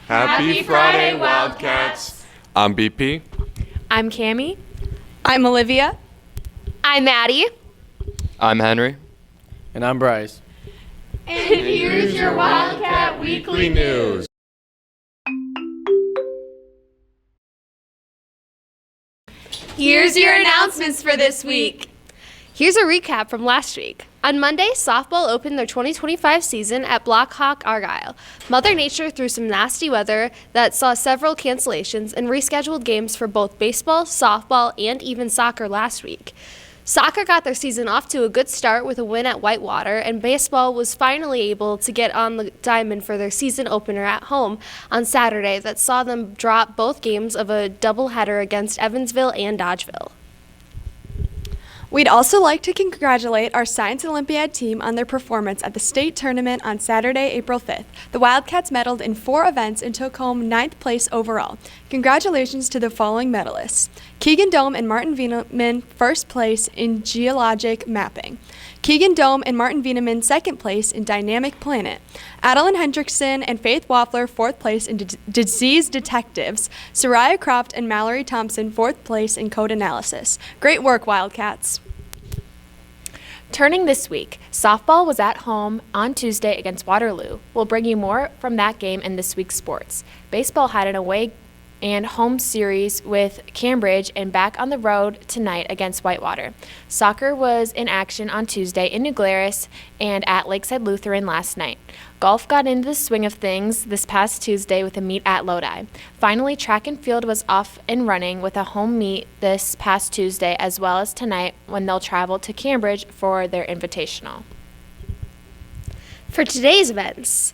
Happy Friday, Wildcats! I'm BP. I'm Cammie. I'm Olivia. I'm Maddie. I'm Henry. And I'm Bryce. And here's your Wildcat Weekly News. Here's your announcements for this week. Here's a recap from last week. On Monday, softball opened their 2025 season at Blackhawk Argyle. Mother Nature threw some nasty weather that saw several cancellations and rescheduled games for both baseball, softball, and even soccer last week. Soccer got their season off to a good start with a win at Whitewater, and baseball was finally able to get on the diamond for their season opener at home on Saturday that saw them drop both games of a doubleheader against Evansville and Dodgeville. We'd also like to congratulate our Science Olympiad team on their performance at the state tournament on Saturday, April 5th. The Wildcats medaled in 4 events and took home 9th place overall. Congratulations to the following medalists: Keegan Dome and Martin Wieneman, first place in geologic mapping. Keegan Dome and Martin Wieneman, second place in dynamic planet. Adeline Hendrickson and Faith Waffler, fourth place in disease detectives. Soraya Croft and Mallory Thompson, fourth place in code analysis. Great work, Wildcats. Turning this week, softball was at home on Tuesday against Waterloo. We'll bring you more from that game in this week's sports. Baseball had an away and home series with Cambridge and back on the road tonight against Whitewater. Soccer was in action on Tuesday in New Glarus and at Lakeside Lutheran last night. Golf got into the swing of things this past Tuesday with a meet at Lodi. Finally, track and field was off and running with a home meet this past Tuesday as well as tonight when they'll travel to Cambridge for their invitational. For today's events,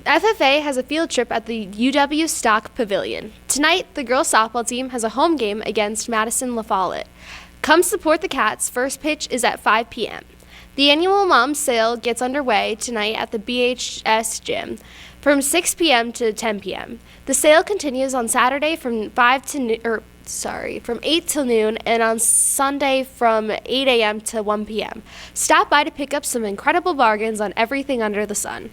FFA has a field trip at the UW Stock Pavilion. Tonight, the girls softball team has a home game against Madison La Follette. Come support the Cats. First pitch is at 5 p.m. The annual Mom's Sale gets underway tonight at the BHS gym from 6 p.m. to 10 p.m. The sale continues on Saturday from 8 till noon and on Sunday from 8 a.m. to 1 p.m. Stop by to pick up some incredible bargains on everything under the sun.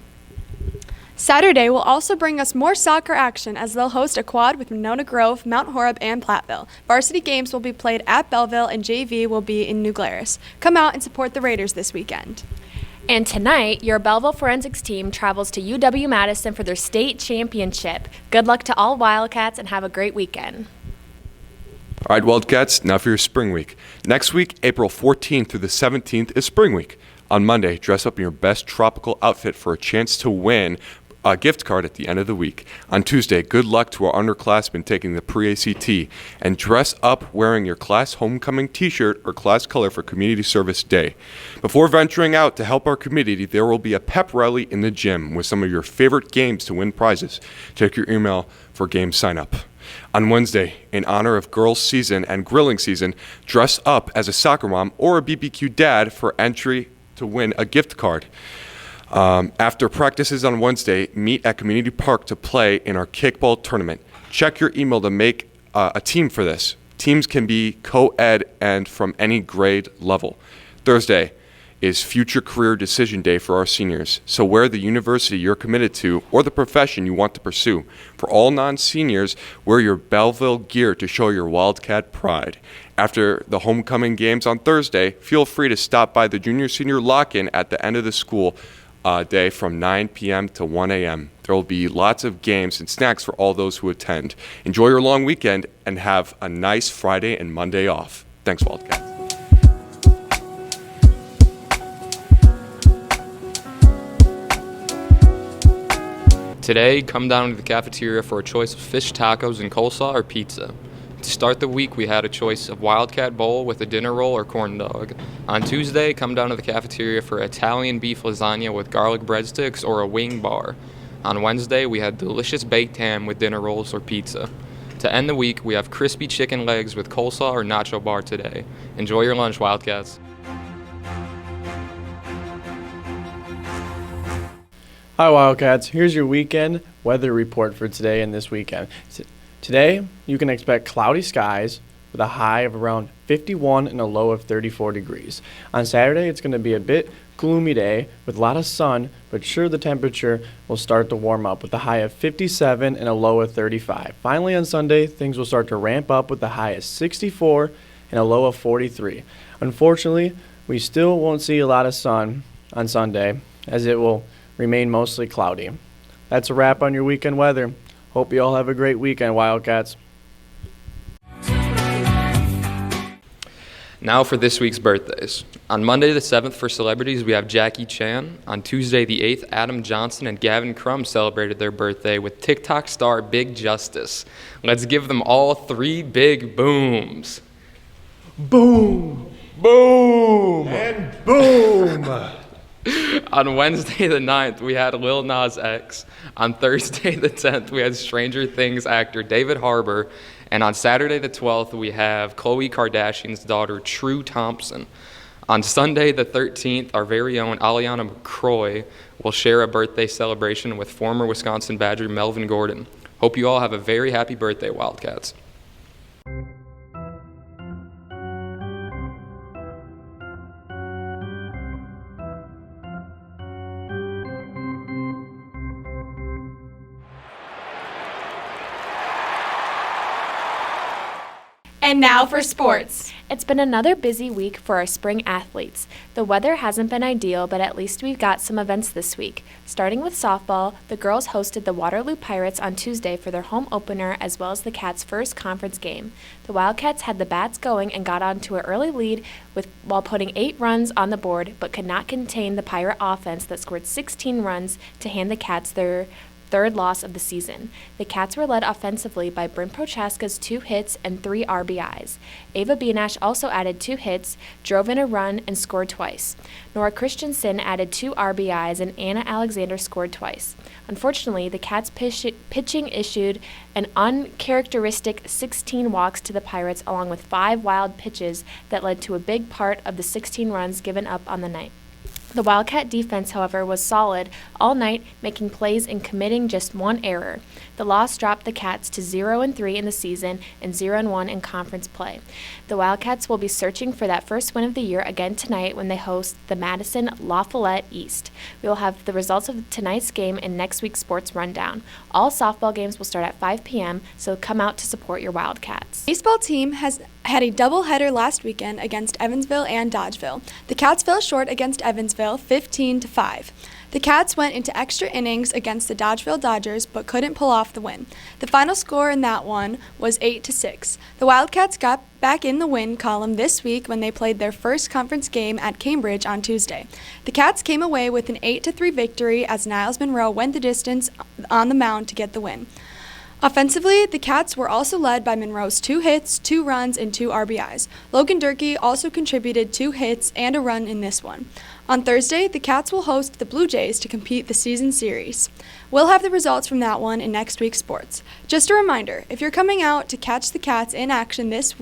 Saturday will also bring us more soccer action as they'll host a quad with Monona Grove, Mount Horeb, and Platteville. Varsity games will be played at Belleville and JV will be in New Glarus. Come out and support the Raiders this weekend. And tonight, your Belleville forensics team travels to UW-Madison for their state championship. Good luck to all Wildcats and have a great weekend. All right, Wildcats, now for your spring week. Next week, April 14th through the 17th, is spring week. On Monday, dress up in your best tropical outfit for a chance to win a gift card at the end of the week. On Tuesday, good luck to our underclassmen taking the pre-ACT, and dress up wearing your class homecoming t-shirt or class color for Community Service Day. Before venturing out to help our community, there will be a pep rally in the gym with some of your favorite games to win prizes. Check your email for game sign-up. On Wednesday, in honor of girls' season and grilling season, dress up as a soccer mom or a BBQ dad for entry to win a gift card. After practices on Wednesday, meet at Community Park to play in our kickball tournament. Check your email to make a team for this. Teams can be co-ed and from any grade level. Thursday is Future Career Decision Day for our seniors, so wear the university you're committed to or the profession you want to pursue. For all non-seniors, wear your Belleville gear to show your Wildcat pride. After the homecoming games on Thursday, feel free to stop by the junior-senior lock-in at the end of the school day from 9 p.m. to 1 a.m. There will be lots of games and snacks for all those who attend. Enjoy your long weekend and have a nice Friday and Monday off. Thanks, Wildcat. Today, come down to the cafeteria for a choice of fish tacos and coleslaw or pizza. To start the week, we had a choice of Wildcat Bowl with a dinner roll or corn dog. On Tuesday, come down to the cafeteria for Italian beef lasagna with garlic breadsticks or a wing bar. On Wednesday, we had delicious baked ham with dinner rolls or pizza. To end the week, we have crispy chicken legs with coleslaw or nacho bar today. Enjoy your lunch, Wildcats. Hi, Wildcats. Here's your weekend weather report for today and this weekend. Today, you can expect cloudy skies, with a high of around 51 and a low of 34 degrees. On Saturday, it's going to be a bit gloomy day with a lot of sun, but sure the temperature will start to warm up with a high of 57 and a low of 35. Finally, on Sunday, things will start to ramp up with a high of 64 and a low of 43. Unfortunately, we still won't see a lot of sun on Sunday, as it will remain mostly cloudy. That's a wrap on your weekend weather. Hope you all have a great weekend, Wildcats. Now for this week's birthdays. On Monday the 7th for celebrities, we have Jackie Chan. On Tuesday the 8th, Adam Johnson and Gavin Crum celebrated their birthday with TikTok star Big Justice. Let's give them all 3 big booms. Boom! Boom! And boom! On Wednesday the 9th, we had Lil Nas X. On Thursday the 10th, we had Stranger Things actor David Harbour. And on Saturday the 12th, we have Khloe Kardashian's daughter, True Thompson. On Sunday the 13th, our very own Aliana McCroy will share a birthday celebration with former Wisconsin Badger Melvin Gordon. Hope you all have a very happy birthday, Wildcats. And now for sports. It's been another busy week for our spring athletes. The weather hasn't been ideal, but at least we've got some events this week. Starting with softball, the girls hosted the Waterloo Pirates on Tuesday for their home opener as well as the Cats' first conference game. The Wildcats had the bats going and got onto an early lead while putting 8 runs on the board, but could not contain the Pirate offense that scored 16 runs to hand the Cats their third loss of the season. The Cats were led offensively by Bryn Prochaska's 2 hits and 3 RBIs. Ava Benash also added 2 hits, drove in a run, and scored twice. Nora Christensen added 2 RBIs, and Anna Alexander scored twice. Unfortunately, the Cats' pitching issued an uncharacteristic 16 walks to the Pirates along with 5 wild pitches that led to a big part of the 16 runs given up on the night. The Wildcat defense, however, was solid all night, making plays and committing just 1 error. The loss dropped the Cats to 0-3 in the season and 0-1 in conference play. The Wildcats will be searching for that first win of the year again tonight when they host the Madison La Follette East. We will have the results of tonight's game in next week's sports rundown. All softball games will start at 5 p.m., so come out to support your Wildcats. Baseball team has had a doubleheader last weekend against Evansville and Dodgeville. The Cats fell short against Evansville 15-5. The Cats went into extra innings against the Dodgeville Dodgers but couldn't pull off the win. The final score in that one was 8-6. The Wildcats got back in the win column this week when they played their first conference game at Cambridge on Tuesday. The Cats came away with an 8-3 victory as Niles Monroe went the distance on the mound to get the win. Offensively, the Cats were also led by Monroe's 2 hits, 2 runs, and 2 RBIs. Logan Durkee also contributed 2 hits and a run in this one. On Thursday, the Cats will host the Blue Jays to compete the season series. We'll have the results from that one in next week's sports. Just a reminder, if you're coming out to catch the Cats in action this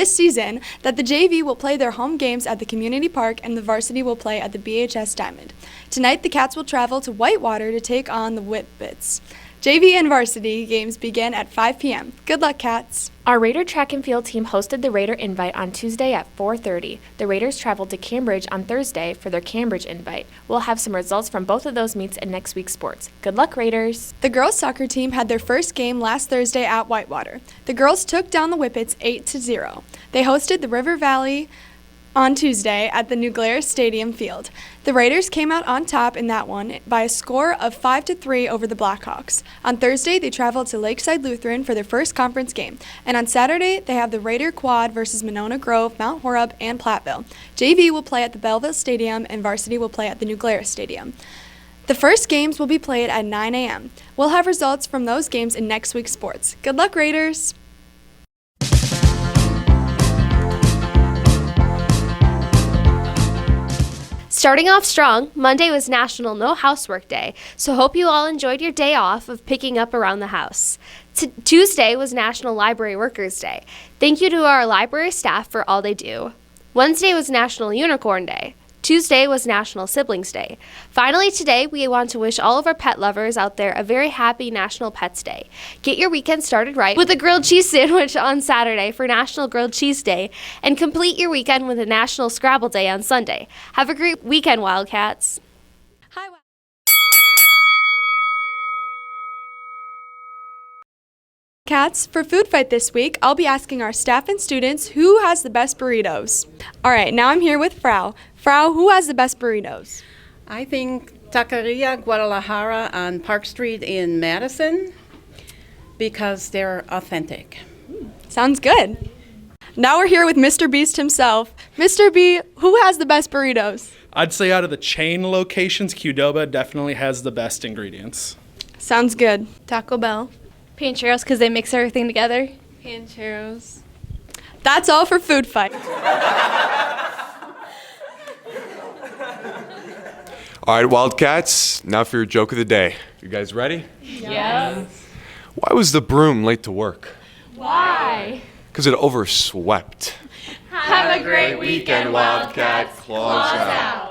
season, that the JV will play their home games at the community park and the varsity will play at the BHS Diamond. Tonight, the Cats will travel to Whitewater to take on the Whitbits. JV and varsity games begin at 5 p.m. Good luck, Cats! Our Raider track and field team hosted the Raider Invite on Tuesday at 4:30. The Raiders traveled to Cambridge on Thursday for their Cambridge Invite. We'll have some results from both of those meets in next week's sports. Good luck, Raiders! The girls' soccer team had their first game last Thursday at Whitewater. The girls took down the Whippets 8-0. They hosted the River Valley on Tuesday at the New Glarus Stadium field. The Raiders came out on top in that one by a score of 5-3 over the Blackhawks. On Thursday, they traveled to Lakeside Lutheran for their first conference game. And on Saturday, they have the Raider Quad versus Monona Grove, Mount Horeb, and Platteville. JV will play at the Belleville Stadium and varsity will play at the New Glarus Stadium. The first games will be played at 9 a.m. We'll have results from those games in next week's sports. Good luck, Raiders! Starting off strong, Monday was National No Housework Day, so hope you all enjoyed your day off of picking up around the house. Tuesday was National Library Workers Day. Thank you to our library staff for all they do. Wednesday was National Unicorn Day. Tuesday was National Siblings Day. Finally, today, we want to wish all of our pet lovers out there a very happy National Pets Day. Get your weekend started right with a grilled cheese sandwich on Saturday for National Grilled Cheese Day, and complete your weekend with a National Scrabble Day on Sunday. Have a great weekend, Wildcats. Hi, Cats, for Food Fight this week, I'll be asking our staff and students who has the best burritos. All right, now I'm here with Frau. Frau, who has the best burritos? I think Taqueria Guadalajara on Park Street in Madison because they're authentic. Sounds good. Now we're here with Mr. Beast himself. Mr. B, who has the best burritos? I'd say out of the chain locations, Qdoba definitely has the best ingredients. Sounds good. Taco Bell. Pancheros, because they mix everything together. Pancheros. That's all for Food Fight. All right, Wildcats, now for your joke of the day. You guys ready? Yes. Why was the broom late to work? Why? Because it overswept. Have a great weekend, Wildcats. Claws out.